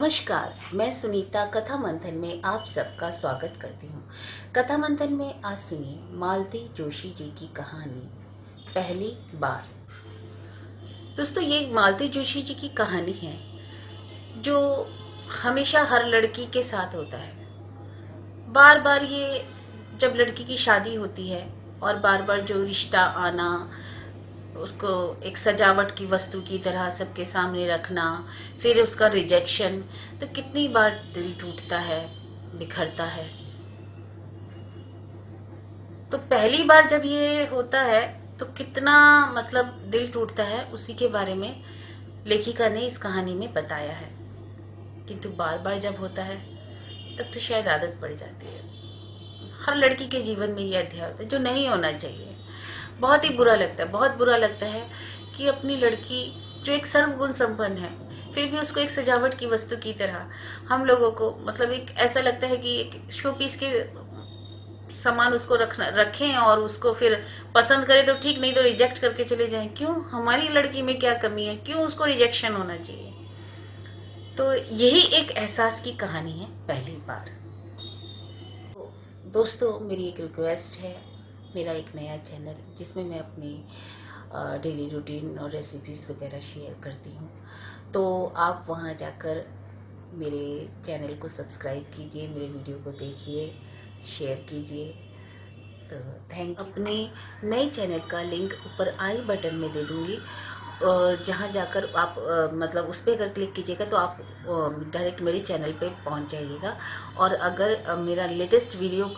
नमस्कार, मैं सुनीता कथा मंथन में आप सबका स्वागत करती हूँ। कथा मंथन में आज सुनिए मालती जोशी जी की कहानी पहली बार। दोस्तों, ये मालती जोशी जी की कहानी है जो हमेशा हर लड़की के साथ होता है। बार बार ये जब लड़की की शादी होती है और बार बार जो रिश्ता आना, उसको एक सजावट की वस्तु की तरह सबके सामने रखना, फिर उसका रिजेक्शन, तो कितनी बार दिल टूटता है, बिखरता है। तो पहली बार जब ये होता है तो कितना दिल टूटता है, उसी के बारे में लेखिका ने इस कहानी में बताया है। किंतु बार बार जब होता है तब तो शायद आदत पड़ जाती है। हर लड़की के जीवन में ये अध्याय होता है जो नहीं होना चाहिए। बहुत ही बुरा लगता है, बहुत बुरा लगता है कि अपनी लड़की जो एक सर्वगुण संपन्न है, फिर भी उसको एक सजावट की वस्तु की तरह हम लोगों को एक ऐसा लगता है कि एक शो पीस के सामान उसको रखें और उसको फिर पसंद करें तो ठीक, नहीं तो रिजेक्ट करके चले जाएं। क्यों? हमारी लड़की में क्या कमी है? क्यों उसको रिजेक्शन होना चाहिए? तो यही एक एहसास की कहानी है पहली बार। तो दोस्तों, मेरी एक रिक्वेस्ट है, मेरा एक नया चैनल जिसमें मैं अपनी डेली रूटीन और रेसिपीज़ वगैरह शेयर करती हूँ, तो आप वहाँ जाकर मेरे चैनल को सब्सक्राइब कीजिए, मेरे वीडियो को देखिए, शेयर कीजिए। तो थैंक यू। अपने नए चैनल का लिंक ऊपर आई बटन में दे दूँगी, जहाँ जाकर आप उस पर अगर क्लिक कीजिएगा तो आप डायरेक्ट मेरे चैनल पे पहुँच जाइएगा। और अगर मेरा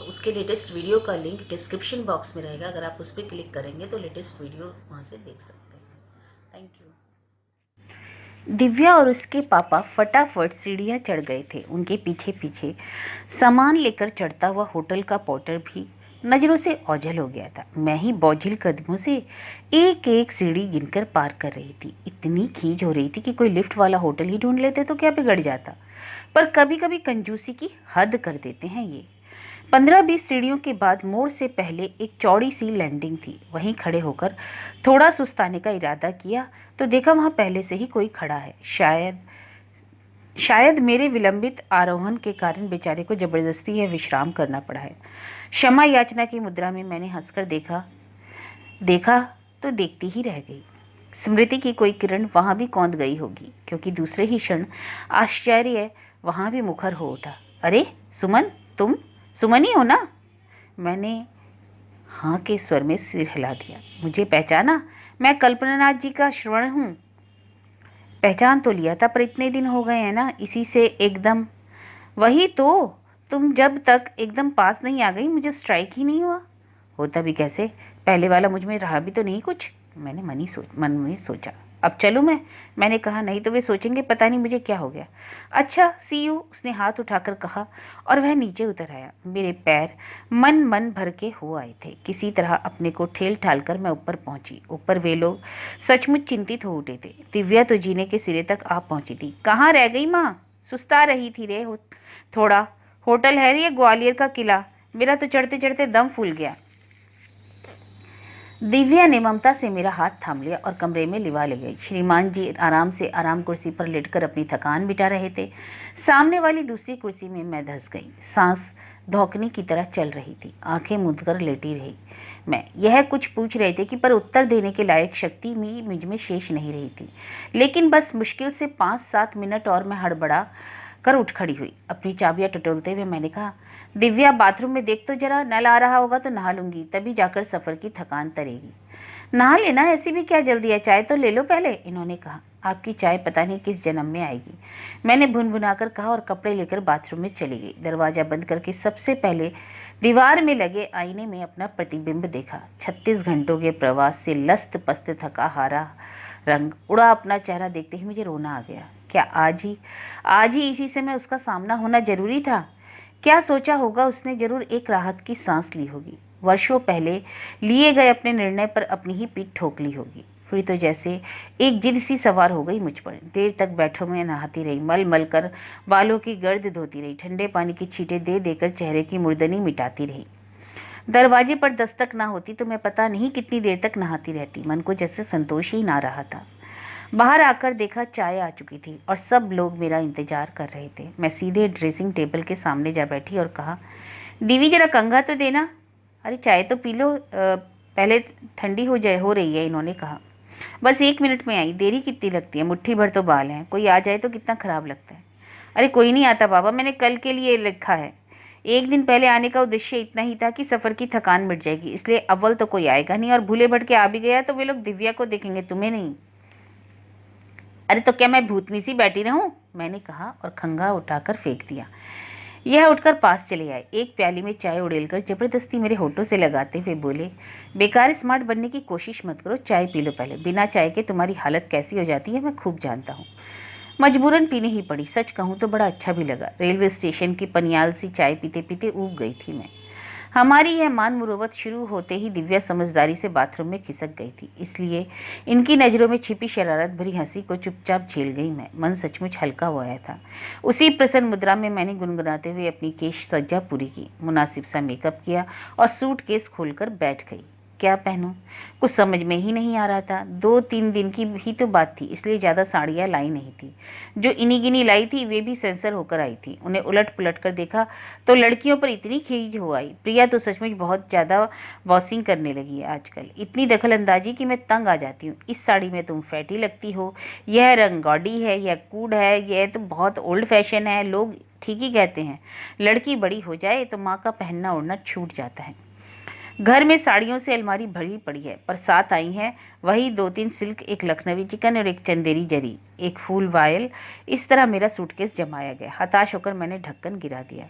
उसके लेटेस्ट वीडियो का लिंक डिस्क्रिप्शन बॉक्स में रहेगा, अगर आप उस पर क्लिक करेंगे तो लेटेस्ट वीडियो वहाँ से देख सकते हैं। Thank you. दिव्या और उसके पापा फटाफट सीढ़ियां चढ़ गए थे। उनके पीछे पीछे सामान लेकर चढ़ता हुआ होटल का पोर्टर भी नजरों से ओझल हो गया था। मैं ही बोझिल कदमों से एक एक सीढ़ी गिनकर पार कर रही थी। इतनी खींच हो रही थी कि कोई लिफ्ट वाला होटल ही ढूंढ लेते तो क्या बिगड़ जाता, पर कभी कभी कंजूसी की हद कर देते हैं ये। 15-20 सीढ़ियों के बाद मोड़ से पहले एक चौड़ी सी लैंडिंग थी। वहीं खड़े होकर थोड़ा सुस्ताने का इरादा किया तो देखा वहां पहले से ही कोई खड़ा है। शायद मेरे विलंबित आरोहण के कारण बेचारे को जबरदस्ती यह विश्राम करना पड़ा है। क्षमा याचना की मुद्रा में मैंने हंसकर देखा देखा तो देखती ही रह गई। स्मृति की कोई किरण वहां भी कौंध गई होगी, क्योंकि दूसरे ही क्षण आश्चर्य वहां भी मुखर हो उठा। अरे सुमन, तुम सुमन ही हो ना? मैंने हाँ के स्वर में सिर हिला दिया। मुझे पहचाना? मैं कल्पनानाथ जी का श्रवण हूँ। पहचान तो लिया था, पर इतने दिन हो गए हैं ना, इसी से एकदम। वही तो, तुम जब तक एकदम पास नहीं आ गई मुझे स्ट्राइक ही नहीं हुआ। होता भी कैसे, पहले वाला मुझ में रहा भी तो नहीं कुछ। मैंने मन में सोचा। अब चलूं मैंने कहा। नहीं तो वे सोचेंगे पता नहीं मुझे क्या हो गया। अच्छा, सी यू, उसने हाथ उठाकर कहा और वह नीचे उतर आया। मेरे पैर मन भर के हो आए थे। किसी तरह अपने को ठेल ठाल कर मैं ऊपर पहुंची। ऊपर वे लोग सचमुच चिंतित हो उठे थे। दिव्या तो जीने के सिरे तक आ पहुंची थी। कहाँ रह गई माँ? सुस्ता रही थी रे थोड़ा। होटल है ये ग्वालियर का किला। मेरा तो चढ़ते चढ़ते दम फूल गया। दिव्या ने ममता से मेरा हाथ थाम लिया और कमरे में लिवा ले गई। श्रीमान जी आराम कुर्सी पर लेटकर अपनी थकान मिटा रहे थे। सामने वाली दूसरी कुर्सी में मैं धंस गई। सांस धौकनी की तरह चल रही थी। आंखें मूंदकर लेटी रही। मैं यह कुछ पूछ रहे थे कि पर उत्तर देने के लायक शक्ति मुझ में शेष नहीं रही थी। लेकिन बस मुश्किल से 5-7 मिनट और मैं हड़बड़ा कर उठ खड़ी हुई। अपनी चाबियां टटोलते हुए मैंने कहा, दिव्या बाथरूम में देख तो जरा, नल आ रहा होगा तो नहा लूंगी, तभी जाकर सफर की थकान तरेगी। नहा लेना, ऐसी भी क्या जल्दी है, चाय तो ले लो पहले, इन्होंने कहा। आपकी चाय पता नहीं किस जन्म में आएगी, मैंने भुनभुनाकर कहा और कपड़े लेकर बाथरूम में चली गई। दरवाजा बंद करके सबसे पहले दीवार में लगे आईने में अपना प्रतिबिंब देखा। 36 घंटों के प्रवास से लस्त पस्त थका हारा रंग उड़ा अपना चेहरा देखते ही मुझे रोना आ गया। क्या आज ही इसी समय उसका सामना होना जरूरी था? क्या सोचा होगा उसने? जरूर एक राहत की सांस ली होगी। वर्षों पहले लिए गए अपने निर्णय पर अपनी ही पीठ ठोक ली होगी। फिर तो जैसे एक जिद सी सवार हो गई मुझ पर। देर तक बैठो में नहाती रही, मल मल कर बालों की गर्द धोती रही, ठंडे पानी की छींटें दे देकर चेहरे की मुर्दनी मिटाती रही। दरवाजे पर दस्तक ना होती तो मैं पता नहीं कितनी देर तक नहाती रहती। मन को जैसे संतोष ही ना रहा था। बाहर आकर देखा चाय आ चुकी थी और सब लोग मेरा इंतजार कर रहे थे। मैं सीधे ड्रेसिंग टेबल के सामने जा बैठी और कहा, दीवी जरा कंघा तो देना। अरे चाय तो पी लो, पहले ठंडी हो रही है, इन्होंने कहा। बस 1 मिनट में आई, देरी कितनी लगती है, मुट्ठी भर तो बाल हैं, कोई आ जाए तो कितना खराब लगता है। अरे कोई नहीं आता बाबा, मैंने कल के लिए लिखा है। एक दिन पहले आने का उद्देश्य इतना ही था कि सफर की थकान मिट जाएगी, इसलिए अव्वल तो कोई आएगा नहीं, और भूले भटके आ भी गया तो वे लोग दिव्या को देखेंगे, तुम्हें नहीं। अरे तो क्या मैं भूतनी सी बैठी रहूं, मैंने कहा और खंगा उठाकर फेंक दिया। यह उठकर पास चले आए, एक प्याली में चाय उड़ेलकर जबरदस्ती मेरे होठों से लगाते हुए बोले, बेकार स्मार्ट बनने की कोशिश मत करो, चाय पी लो पहले, बिना चाय के तुम्हारी हालत कैसी हो जाती है मैं खूब जानता हूँ। मजबूरन पीनी ही पड़ी। सच कहूँ तो बड़ा अच्छा भी लगा। रेलवे स्टेशन की पनियाल सी चाय पीते पीते ऊब गई थी मैं। हमारी यह मान मुरोवत शुरू होते ही दिव्या समझदारी से बाथरूम में खिसक गई थी, इसलिए इनकी नज़रों में छिपी शरारत भरी हंसी को चुपचाप झेल गई मैं। मन सचमुच हल्का हो आया था। उसी प्रसन्न मुद्रा में मैंने गुनगुनाते हुए अपनी केश सज्जा पूरी की, मुनासिब सा मेकअप किया और सूटकेस खोलकर बैठ गई। क्या पहनूं, कुछ समझ में ही नहीं आ रहा था। 2-3 दिन की ही तो बात थी, इसलिए ज़्यादा साड़ियाँ लाई नहीं थी। जो इनी गिनी लाई थी वे भी सेंसर होकर आई थी। उन्हें उलट पुलट कर देखा तो लड़कियों पर इतनी खींच हो आई। प्रिया तो सचमुच बहुत ज़्यादा वॉशिंग करने लगी है आजकल, इतनी दखल अंदाजी कि मैं तंग आ जाती हूँ। इस साड़ी में तुम फैटी लगती हो, यह रंग गॉडी है, यह कूड है, यह तो बहुत ओल्ड फैशन है। लोग ठीक ही कहते हैं, लड़की बड़ी हो जाए तो माँ का पहनना ओढ़ना छूट जाता है। घर में साड़ियों से अलमारी भरी पड़ी है, पर साथ आई हैं वही 2-3 सिल्क, एक लखनवी चिकन और एक चंदेरी जरी, एक फूल वायल। इस तरह मेरा सूटकेस जमाया गया। हताश होकर मैंने ढक्कन गिरा दिया।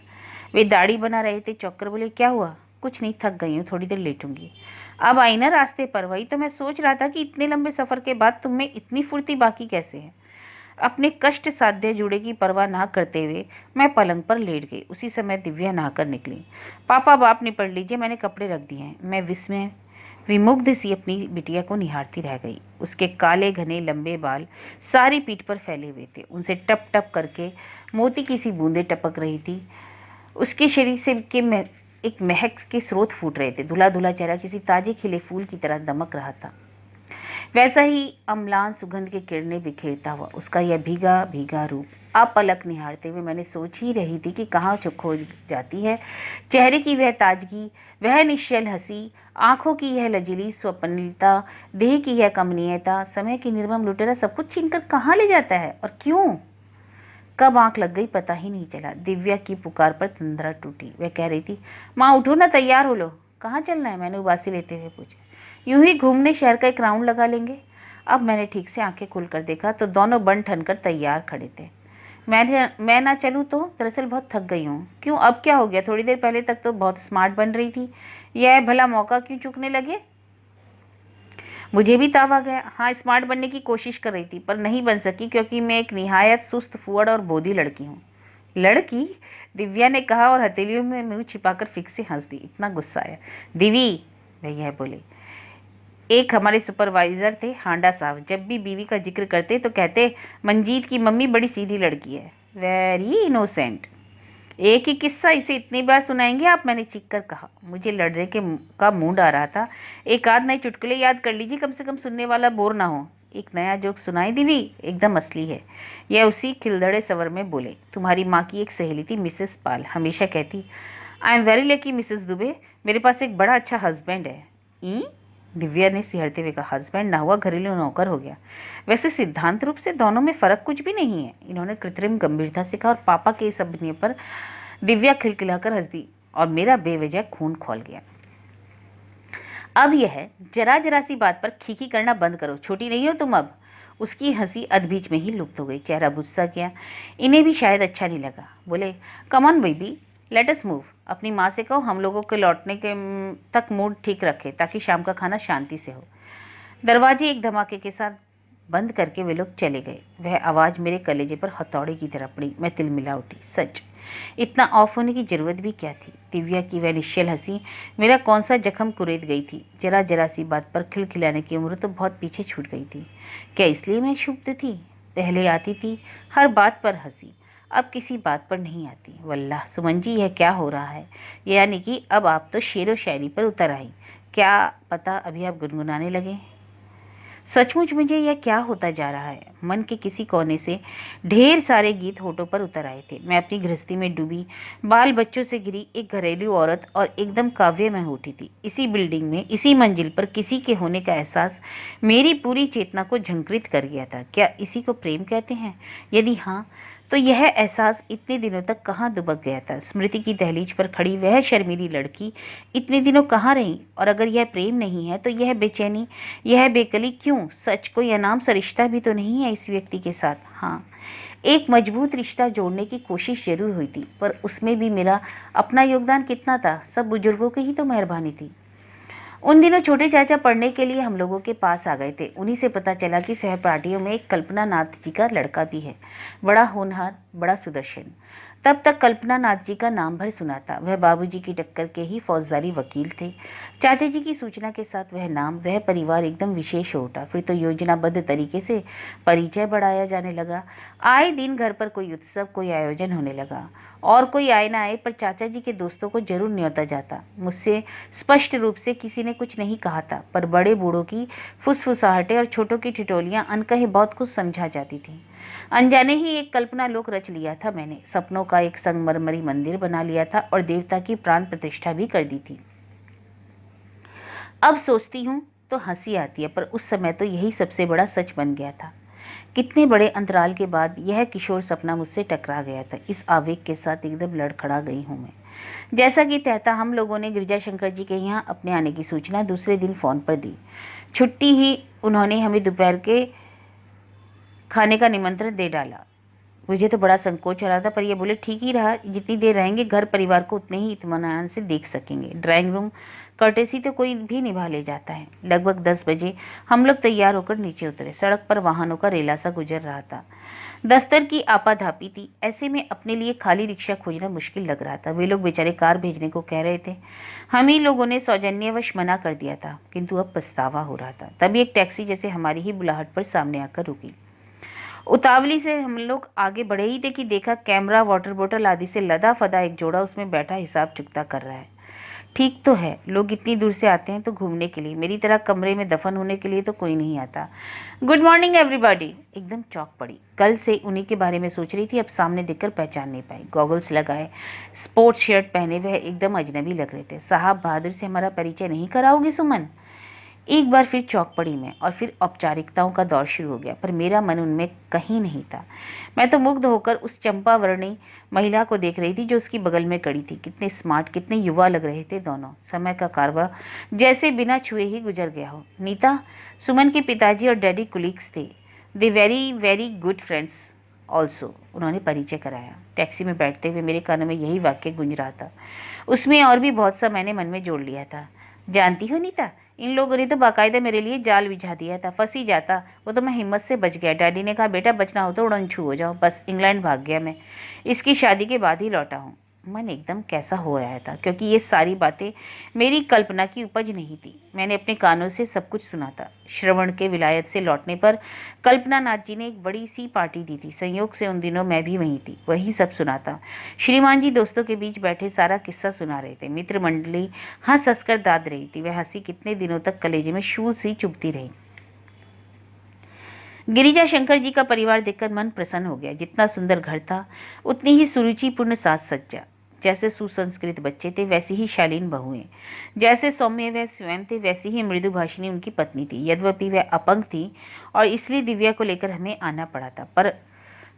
वे दाढ़ी बना रहे थे, चौंक कर बोले, क्या हुआ? कुछ नहीं, थक गई हूँ, थोड़ी देर लेटूंगी। अब आई ना रास्ते पर, वही तो मैं सोच रहा था कि इतने लंबे सफर के बाद तुम में इतनी फुर्ती बाकी कैसे है। अपने कष्ट साध्य जूड़े की परवाह ना करते हुए मैं पलंग पर लेट गई। उसी समय दिव्या नहाकर निकली। पापा बाप निपट लीजिए, मैंने कपड़े रख दिए हैं। मैं विस्मय विमुग्ध सी अपनी बिटिया को निहारती रह गई। उसके काले घने लंबे बाल सारी पीठ पर फैले हुए थे, उनसे टप टप करके मोती की सी बूंदें टपक रही थी। उसके शरीर से एक महक के स्रोत फूट रहे थे। धुला धुला चेहरा किसी ताजे खिले फूल की तरह दमक रहा था। वैसा ही अम्लान सुगंध के किरणें बिखेरता हुआ उसका यह भीगा भीगा रूप। अब पलक निहारते हुए मैंने सोच ही रही थी कि कहाँ खो जाती है चेहरे की वह ताजगी, वह निश्चल हंसी, आंखों की यह लजीली स्वप्निलता, देह की यह कमनीयता। समय की निर्मम लुटेरा सब कुछ छीनकर कहाँ ले जाता है और क्यों? कब आंख लग गई पता ही नहीं चला। दिव्या की पुकार पर तंद्रा टूटी। वह कह रही थी, माँ उठो ना, तैयार हो लो। कहाँ चलना है? मैंने उबासी लेते हुए पूछा। यूं ही घूमने, शहर का एक राउंड लगा लेंगे। अब मैंने ठीक से आंखें खोलकर देखा तो दोनों बन ठन कर तैयार खड़े थे। मैं ना चलूं तो? दरअसल बहुत थक गई हूँ। क्यों, अब क्या हो गया? थोड़ी देर पहले तक तो बहुत स्मार्ट बन रही थी, यह भला मौका क्यों चूकने लगे? मुझे भी ताव आ गया। हाँ, स्मार्ट बनने की कोशिश कर रही थी पर नहीं बन सकी, क्योंकि मैं एक निहायत सुस्त, फुअड़ और बोधी लड़की हूँ। लड़की? दिव्या ने कहा और हथेलियों में मुंह छिपाकर फिक से हंस दी। इतना गुस्सा आया। दिवी, भैया बोले। एक हमारे सुपरवाइजर थे, हांडा साहब, जब भी बीवी का जिक्र करते तो कहते, मंजीत की मम्मी बड़ी सीधी लड़की है, वेरी इनोसेंट। एक ही किस्सा इसे इतनी बार सुनाएंगे आप? मैंने चीख कर कहा। मुझे लड़ने का मूड आ रहा था। एक आध नए चुटकुले याद कर लीजिए, कम से कम सुनने वाला बोर ना हो। एक नया जोक सुनाई दीवी, एकदम असली है। यह उसी खिलदड़े सवर में बोले। तुम्हारी माँ की एक सहेली थी, मिसेस पाल, हमेशा कहती, I am very lucky Mrs Dubey, मेरे पास एक बड़ा अच्छा हस्बैंड है। दिव्या ने सिहरते हुए कहा, हस्बैंड ना हुआ घरेलू नौकर हो गया। वैसे सिद्धांत रूप से दोनों में फर्क कुछ भी नहीं है, इन्होंने कृत्रिम गंभीरता से कहा। और पापा के इस अभिनय पर दिव्या खिलखिलाकर हंस दी और मेरा बेवजह खून खौल गया। अब यह जरा जरा सी बात पर खीखी करना बंद करो, छोटी नहीं हो तुम अब। उसकी हंसी अधबीच में ही लुप्त हो गई, चेहरा बुझसा गया। इन्हें भी शायद अच्छा नहीं लगा। बोले, come on baby, let us move. अपनी माँ से कहो हम लोगों के लौटने के तक मूड ठीक रखे, ताकि शाम का खाना शांति से हो। दरवाजे एक धमाके के साथ बंद करके वे लोग चले गए। वह आवाज़ मेरे कलेजे पर हथौड़े की तरह पड़ी। मैं तिलमिला उठी। सच, इतना ऑफ होने की जरूरत भी क्या थी? दिव्या की वह निश्चल हंसी मेरा कौन सा जख्म कुरेद गई थी। जरा जरा सी बात पर खिलखिलाने की उम्र तो बहुत पीछे छूट गई थी। क्या इसलिए मैं क्षुब्ध थी? पहले आती थी, हर बात पर हंसी, अब किसी बात पर नहीं आती। वल्लाह सुमन जी, यह क्या हो रहा है? यानी कि अब आप तो शेरो शायरी पर उतर आई। क्या पता अभी आप गुनगुनाने लगे। सचमुच मुझे यह क्या होता जा रहा है। मन के किसी कोने से ढेर सारे गीत होठों पर उतर आए थे। मैं अपनी गृहस्थी में डूबी, बाल बच्चों से घिरी एक घरेलू औरत और एकदम काव्य में उठी थी। इसी बिल्डिंग में, इसी मंजिल पर किसी के होने का एहसास मेरी पूरी चेतना को झंकृत कर गया था। क्या इसी को प्रेम कहते हैं? यदि हाँ, तो यह एहसास इतने दिनों तक कहाँ दुबक गया था? स्मृति की दहलीज पर खड़ी वह शर्मीली लड़की इतने दिनों कहाँ रही? और अगर यह प्रेम नहीं है तो यह बेचैनी, यह बेकली क्यों? सच कोई अनाम सा रिश्ता भी तो नहीं है इस व्यक्ति के साथ? हाँ, एक मजबूत रिश्ता जोड़ने की कोशिश जरूर हुई थी, पर उसमें भी मेरा अपना योगदान कितना था? सब बुजुर्गों की ही तो मेहरबानी थी। उन दिनों छोटे चाचा पढ़ने के लिए हम लोगों के पास आ गए थे। उन्हीं से पता चला कि सहपाठियों में एक कल्पना नाथ जी का लड़का भी है, बड़ा होनहार, बड़ा सुदर्शन। तब तक कल्पना नाथ जी का नाम भर सुना था। वह बाबूजी की टक्कर के ही फौजदारी वकील थे। चाचा जी की सूचना के साथ वह नाम, वह परिवार एकदम विशेष हो उठा। फिर तो योजनाबद्ध तरीके से परिचय बढ़ाया जाने लगा। आए दिन घर पर कोई उत्सव, कोई आयोजन होने लगा, और कोई आए ना आए पर चाचा जी के दोस्तों को जरूर न्योता जाता। मुझसे स्पष्ट रूप से किसी ने कुछ नहीं कहा था, पर बड़े बूढ़ों की फुसफुसाहटें और छोटों की ठिठोलियां अनकहे बहुत कुछ समझा जाती थी। अनजाने ही एक कल्पना लोक रच लिया था मैंने। सपनों का एक संगमरमरी मंदिर बना लिया था और देवता की प्राण प्रतिष्ठा भी कर दी थी। अब सोचती हूँ तो हंसी आती है, पर उस समय तो यही सबसे बड़ा सच बन गया था। कितने बड़े अंतराल के बाद यह किशोर सपना मुझसे टकरा गया था। इस आवेग के साथ एकदम लड़खड़ा गई हूँ मैं। जैसा कि तय था, हम लोगों ने गिरिजाशंकर जी के यहाँ अपने आने की सूचना दूसरे दिन फोन पर दी। छुट्टी ही उन्होंने हमें दोपहर के खाने का निमंत्रण दे डाला। मुझे तो बड़ा संकोच हो रहा था, पर ये बोले ठीक ही रहा, जितनी देर रहेंगे घर परिवार को उतने ही इत्मीनान से देख सकेंगे। ड्राइंग रूम कर्टेसी तो कोई भी निभा ले जाता है। लगभग 10 बजे हम लोग तैयार होकर नीचे उतरे। सड़क पर वाहनों का रेला सा गुजर रहा था। दफ्तर की आपाधापी थी। ऐसे में अपने लिए खाली रिक्शा खोजना मुश्किल लग रहा था। वे लोग बेचारे कार भेजने को कह रहे थे। हम ही लोगों ने सौजन्यवश मना कर दिया था, किंतु अब पछतावा हो रहा था। तभी एक टैक्सी जैसे हमारी ही बुलाहट पर सामने आकर रुकी। उतावली से हम लोग आगे बढ़े ही थे कि देखा कैमरा, वाटर बोतल आदि से लदा फदा एक जोड़ा उसमें बैठा हिसाब चुकता कर रहा है। ठीक तो है, लोग इतनी दूर से आते हैं तो घूमने के लिए, मेरी तरह कमरे में दफन होने के लिए तो कोई नहीं आता। Good morning everybody. एकदम चौंक पड़ी। कल से उन्हीं के बारे में सोच रही थी, अब सामने देखकर पहचान नहीं पाई। गॉगल्स लगाए, स्पोर्ट्स शर्ट पहने हुए एकदम अजनबी लग रहे थे। साहब बहादुर से हमारा परिचय नहीं कराओगे सुमन? एक बार फिर चौंक पड़ी मैं, और फिर औपचारिकताओं का दौर शुरू हो गया, पर मेरा मन उनमें कहीं नहीं था। मैं तो मुग्ध होकर उस चंपावर्णी महिला को देख रही थी जो उसकी बगल में खड़ी थी। कितने स्मार्ट, कितने युवा लग रहे थे दोनों। समय का कारवा जैसे बिना छुए ही गुजर गया हो। नीता, सुमन के पिताजी और डैडी कुलीग्स थे। They very very good friends also, उन्होंने परिचय कराया। टैक्सी में बैठते हुए मेरे कानों में यही वाक्य गूंज रहा था। उसमें और भी बहुत सा मैंने मन में जोड़ लिया था। जानती हो नीता, इन लोगों ने तो बाकायदा मेरे लिए जाल बिछा दिया था, फंस ही जाता। वो तो मैं हिम्मत से बच गया। डैडी ने कहा बेटा बचना हो तो उड़न छू हो जाओ। बस इंग्लैंड भाग गया मैं। इसकी शादी के बाद ही लौटा हूँ। मन एकदम कैसा हो आया था, क्योंकि ये सारी बातें मेरी कल्पना की उपज नहीं थी। मैंने अपने कानों से सब कुछ सुना था। श्रवण के विलायत से लौटने पर कल्पना नाथ जी ने एक बड़ी सी पार्टी दी थी। संयोग से उन दिनों मैं भी वहीं थी। वही सब सुना था। श्रीमान जी दोस्तों के बीच बैठे सारा किस्सा सुना रहे थे। मित्र मंडली हंस हंसकर दाद रही थी। वह हंसी कितने दिनों तक कलेजे में शूल सी चुभती रही। गिरिजा शंकर जी का परिवार देखकर मन प्रसन्न हो गया। जितना सुंदर घर था, उतनी ही सुरुचिपूर्ण साज सज्जा। जैसे सुसंस्कृत बच्चे थे, वैसी ही शालीन बहुएं। जैसे सौम्य वह स्वयं थे, वैसी ही मृदुभाषिनी उनकी पत्नी थी। यद्यपि वह अपंग थी और इसलिए दिव्या को लेकर हमें आना पड़ा था, पर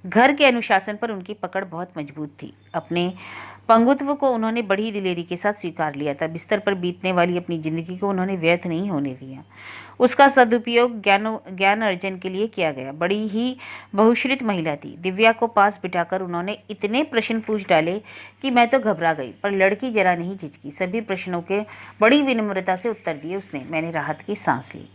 घर के अनुशासन पर उनकी पकड़ बहुत मजबूत थी। अपने पंगुत्व को उन्होंने बड़ी दिलेरी के साथ स्वीकार लिया था। बिस्तर पर बीतने वाली अपनी जिंदगी को उन्होंने व्यर्थ नहीं होने दिया। उसका सदुपयोग ज्ञान अर्जन के लिए किया गया। बड़ी ही बहुश्रुत महिला थी। दिव्या को पास बिठाकर उन्होंने इतने प्रश्न पूछ डाले कि मैं तो घबरा गई, पर लड़की जरा नहीं झिझकी। सभी प्रश्नों के बड़ी विनम्रता से उत्तर दिए उसने। मैंने राहत की सांस ली।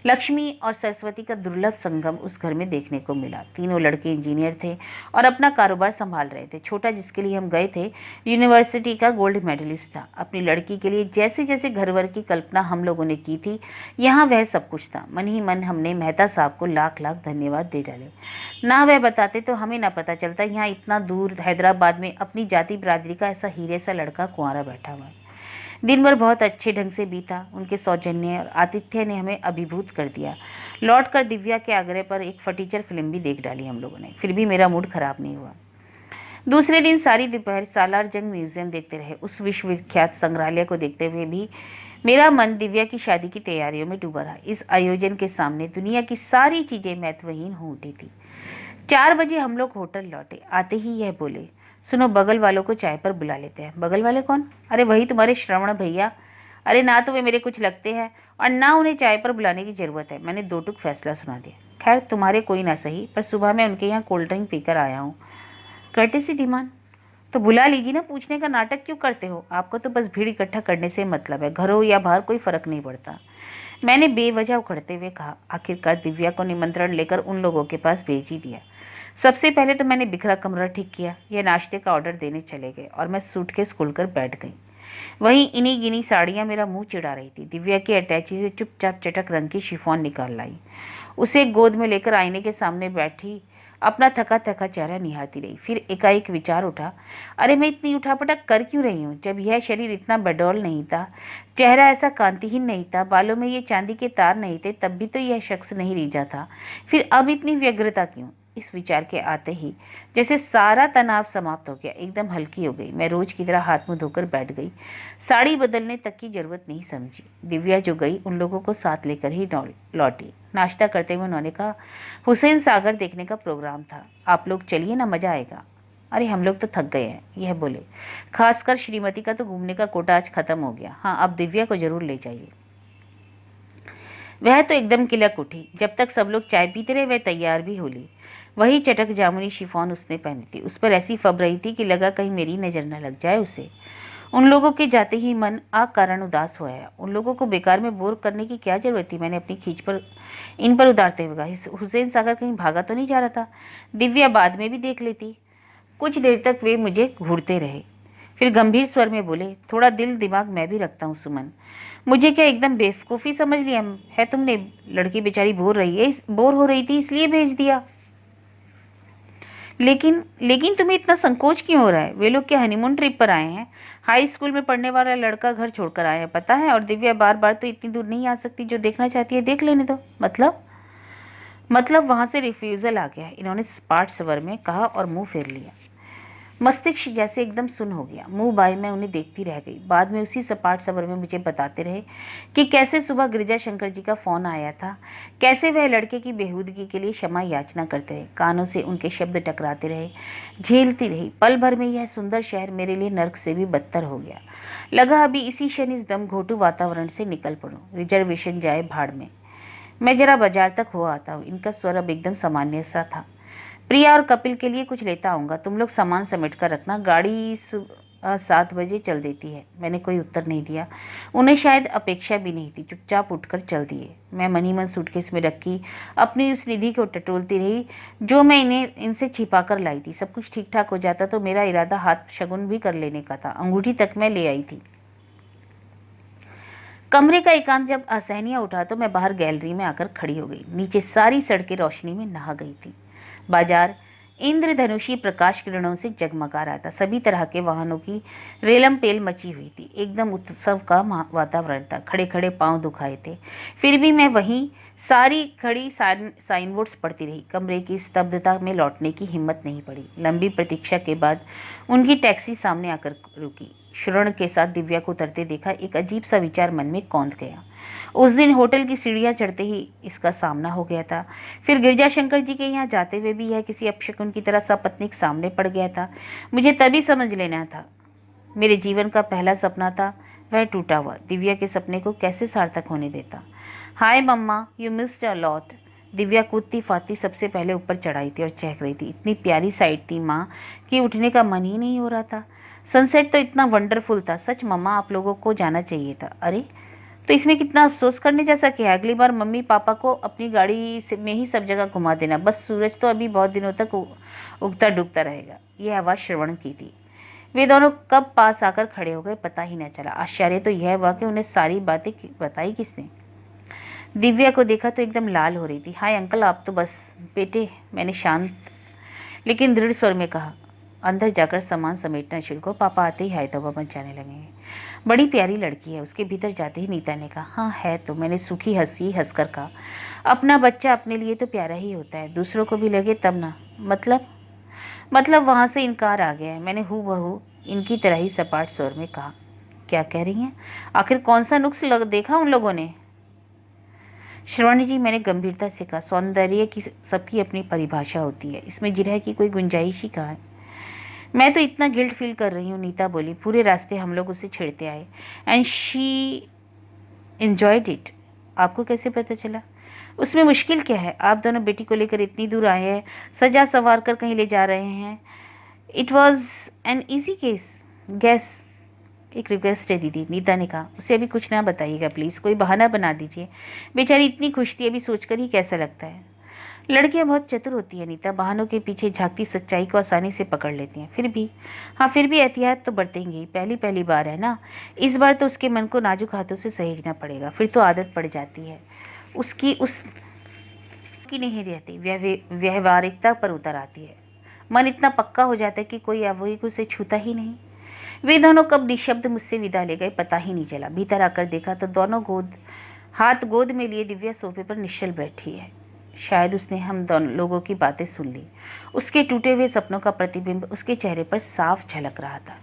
लक्ष्मी और सरस्वती का दुर्लभ संगम उस घर में देखने को मिला। तीनों लड़के इंजीनियर थे और अपना कारोबार संभाल रहे थे। छोटा जिसके लिए हम गए थे यूनिवर्सिटी का गोल्ड मेडलिस्ट था। अपनी लड़की के लिए जैसे जैसे घरवर की कल्पना हम लोगों ने की थी, यहाँ वह सब कुछ था। मन ही मन हमने मेहता साहब को लाख लाख धन्यवाद दे डाले। ना वह बताते तो हमें ना पता चलता यहाँ इतना दूर हैदराबाद में अपनी जाति बिरादरी का ऐसा हीरे सा लड़का कुंवारा बैठा हुआ है। दिन भर बहुत अच्छे ढंग से बीता। उनके सौजन्य और आतिथ्य ने हमें अभिभूत कर दिया। लौटकर दिव्या के आग्रह पर एक फटीचर फिल्म भी देख डाली हम लोगों ने, फिर भी मेरा मूड खराब नहीं हुआ। दूसरे दिन सारी दोपहर सालार जंग म्यूजियम देखते रहे। उस विश्वविख्यात संग्रहालय को देखते हुए भी मेरा मन दिव्या की शादी की तैयारियों में डूबा रहा। इस आयोजन के सामने दुनिया की सारी चीजें महत्वहीन हो उठी थी। 4 बजे हम लोग होटल लौटे। आते ही यह बोले, सुनो, बगल वालों को चाय पर बुला लेते हैं। बगल वाले कौन? अरे वही तुम्हारे श्रवण भैया। अरे ना तो वे मेरे कुछ लगते हैं और ना उन्हें चाय पर बुलाने की जरूरत है। मैंने 2 टूक फैसला सुना दिया। खैर तुम्हारे कोई ना सही, पर सुबह मैं उनके यहाँ कोल्ड ड्रिंक पीकर आया हूँ। कर्टेसी डिमांड तो बुला लीजिए ना, पूछने का नाटक क्यों करते हो? आपको तो बस भीड़ इकट्ठा करने से मतलब है, घर हो या बाहर कोई फर्क नहीं पड़ता। मैंने बेवजह उखड़ते हुए कहा। आखिरकार दिव्या को निमंत्रण लेकर उन लोगों के पास भेज ही दिया। सबसे पहले तो मैंने बिखरा कमरा ठीक किया, यह नाश्ते का ऑर्डर देने चले गए और मैं सूटकेस खोलकर बैठ गई। वहीं इन्हीं गिनी साड़ियां मेरा मुंह चिढ़ा रही थी। दिव्या की अटैची से चुपचाप चटक रंग की शिफॉन निकाल लाई, उसे गोद में लेकर आईने के सामने बैठी अपना थका थका चेहरा निहारती रही। फिर एकाएक विचार उठा, अरे मैं इतनी उठापटक कर क्यों रही हूँ? जब यह शरीर इतना बेडौल नहीं था, चेहरा ऐसा कांतिहीन नहीं था, बालों में ये चांदी के तार नहीं थे, तब भी तो यह शख्स नहीं रीझा था, फिर अब इतनी व्यग्रता क्यों? इस विचार के आते ही जैसे सारा तनाव समाप्त हो गया, एकदम हल्की हो गई। मैं रोज की तरह हाथ मुंह धोकर बैठ गई। साड़ी बदलने तक की जरूरत नहीं समझी। दिव्या जो गई उन लोगों को साथ लेकर ही लौटी। नाश्ता करते हुए उन्होंने कहा, हुसैन सागर देखने का प्रोग्राम था, आप लोग चलिए ना, मजा आएगा। अरे हम लोग तो थक गए हैं, यह बोले। खासकर श्रीमती का तो घूमने का कोटा आज खत्म हो गया। हाँ, अब दिव्या को जरूर ले जाइए। वह तो एकदम किलक उठी। जब तक सब लोग चाय पीते रहे वह तैयार भी हो ली। वही चटक जामुनी शिफॉन उसने पहनी थी। उस पर ऐसी फब रही थी कि लगा कहीं मेरी नजर न लग जाए उसे। उन लोगों के जाते ही मन अकारण उदास हुआ। उन लोगों को बेकार में बोर करने की क्या जरूरत थी? मैंने अपनी खींच पर इन पर उतारते हुए कहा, हुसैन सागर कहीं भागा तो नहीं जा रहा था? दिव्या बाद में भी देख लेती। कुछ देर तक वे मुझे घूरते रहे, फिर गंभीर स्वर में बोले, थोड़ा दिल दिमाग मैं भी रखता हूँ सुमन। मुझे क्या एकदम बेवकूफ़ी समझ लिया है तुमने? लड़की बेचारी बोर हो रही थी इसलिए भेज दिया। लेकिन तुम्हें इतना संकोच क्यों हो रहा है? वे लोग क्या हनीमून ट्रिप पर आए हैं? हाई स्कूल में पढ़ने वाला लड़का घर छोड़कर आया है, पता है? और दिव्या बार बार तो इतनी दूर नहीं आ सकती। जो देखना चाहती है देख लेने दो। मतलब वहां से रिफ्यूजल आ गया, इन्होंने सपाट स्वर में कहा और मुंह फेर लिया। मस्तिष्क जैसे एकदम सुन हो गया। मुंह बाई मैं उन्हें देखती रह गई। बाद में उसी सपाट स्वर में मुझे बताते रहे कि कैसे सुबह गिरिजा शंकर जी का फोन आया था, कैसे वह लड़के की बेहूदगी के लिए क्षमा याचना करते रहे। कानों से उनके शब्द टकराते रहे, झेलती रही। पल भर में यह सुंदर शहर मेरे लिए नर्क से भी बदतर हो गया। लगा अभी इसी क्षण इस दमघोटू वातावरण से निकल पड़ूं, रिजर्वेशन जाए भाड़ में। मैं जरा बाजार तक हो आता हूँ। इनका स्वर अब एकदम सामान्य सा था। प्रिया और कपिल के लिए कुछ लेता आऊँगा, तुम लोग सामान समेट कर रखना, गाड़ी 7 बजे चल देती है। मैंने कोई उत्तर नहीं दिया, उन्हें शायद अपेक्षा भी नहीं थी। चुपचाप उठकर चल दिए। मैं मनी मन सूटकेस में रखी अपनी उस निधि को टटोलती रही जो मैं इनसे छिपा कर लाई थी। सब कुछ ठीक ठाक हो जाता तो मेरा इरादा हाथ शगुन भी कर लेने का था। अंगूठी तक मैं ले आई थी। कमरे का एकांत जब असहनीय उठा तो मैं बाहर गैलरी में आकर खड़ी हो गई। नीचे सारी सड़कें रोशनी में नहा गई थी। बाजार इंद्रधनुषी प्रकाश किरणों से जगमगा रहा था। सभी तरह के वाहनों की रेलम पेल मची हुई थी। एकदम उत्सव का वातावरण था। खड़े खड़े पांव दुखाए थे, फिर भी मैं वहीं सारी खड़ी साइन बोर्ड्स पढ़ती रही। कमरे की स्तब्धता में लौटने की हिम्मत नहीं पड़ी। लंबी प्रतीक्षा के बाद उनकी टैक्सी सामने आकर रुकी। श्रवण के साथ दिव्या को उतरते देखा। एक अजीब सा विचार मन में कौंध गया। उस दिन होटल की सीढ़ियां चढ़ते ही इसका सामना हो गया था। फिर गिरजा शंकर जी के यहाँ जाते हुए भी यह किसी अपशकुन की तरह सपत्नीक सामने पड़ गया था। मुझे तभी समझ लेना था मेरे जीवन का पहला सपना था वह टूटा हुआ। दिव्या के सपने को कैसे सार्थक होने देता। Hi mumma, you missed a lot. Divya कूदती फाती सबसे पहले ऊपर चढ़ाई थी और चहक रही थी। इतनी प्यारी साइड थी माँ कि उठने का मन ही नहीं हो रहा था। सनसेट तो इतना वंडरफुल था। सच मम्मा, आप लोगों को जाना चाहिए था। अरे तो इसमें कितना अफसोस करने जैसा क्या है? अगली बार मम्मी पापा को अपनी गाड़ी में ही सब जगह घुमा देना। बस सूरज तो अभी बहुत दिनों तक उगता डूबता रहेगा। यह आवाज़ श्रवण की थी। वे दोनों कब पास आकर खड़े हो गए पता ही न चला। आश्चर्य तो यह हुआ कि उन्हें सारी बातें बताई किसने। दिव्या को देखा तो एकदम लाल हो रही थी। हाय अंकल, आप तो बस। बेटे, मैंने शांत लेकिन दृढ़ स्वर में कहा। अंदर जाकर सामान समेटना शुरू को पापा आते ही हाय तौबा मचाने लगे। बड़ी प्यारी लड़की है। उसके भीतर जाते ही नीता ने कहा, हाँ है तो। मैंने सूखी हंसी हंसकर कहा, अपना बच्चा अपने लिए तो प्यारा ही होता है, दूसरों को भी लगे तब ना। मतलब वहां से इनकार आ गया है। मैंने हूबहू इनकी तरह ही सपाट स्वर में कहा, क्या कह रही हैं? आखिर कौन सा नुक्स देखा उन लोगों ने? श्रवण जी, मैंने गंभीरता से कहा, सौंदर्य की सबकी अपनी परिभाषा होती है, इसमें जिरह की कोई गुंजाइश ही कहाँ है। मैं तो इतना गिल्ट फील कर रही हूँ, नीता बोली। पूरे रास्ते हम लोग उसे छेड़ते आए एंड शी एंजॉयड इट। आपको कैसे पता चला? उसमें मुश्किल क्या है? आप दोनों बेटी को लेकर इतनी दूर आए हैं, सजा संवार कर कहीं ले जा रहे हैं। It was an easy gas. एक रिक्वेस्ट है दीदी, नीता ने कहा। उसे अभी कुछ ना बताइएगा प्लीज़, कोई बहाना बना दीजिए। बेचारी इतनी खुश थी, अभी सोचकर ही कैसा लगता है। लड़कियां बहुत चतुर होती है नीता, बहानों के पीछे झांकती सच्चाई को आसानी से पकड़ लेती हैं। फिर भी एहतियात तो बरतेंगी। पहली बार है ना, इस बार तो उसके मन को नाजुक हाथों से सहेजना पड़ेगा, फिर तो आदत पड़ जाती है। उसकी नहीं रहती, व्यवहारिकता पर उतर आती है। मन इतना पक्का हो जाता है कि कोई अवयव उसे छूता ही नहीं। वे दोनों कब निशब्द मुझसे विदा ले गए पता ही नहीं चला। भीतर आकर देखा तो दोनों हाथ गोद में लिए दिव्या सोफे पर निश्चल बैठी है। शायद उसने हम दोनों लोगों की बातें सुन ली। उसके टूटे हुए सपनों का प्रतिबिंब उसके चेहरे पर साफ झलक रहा था।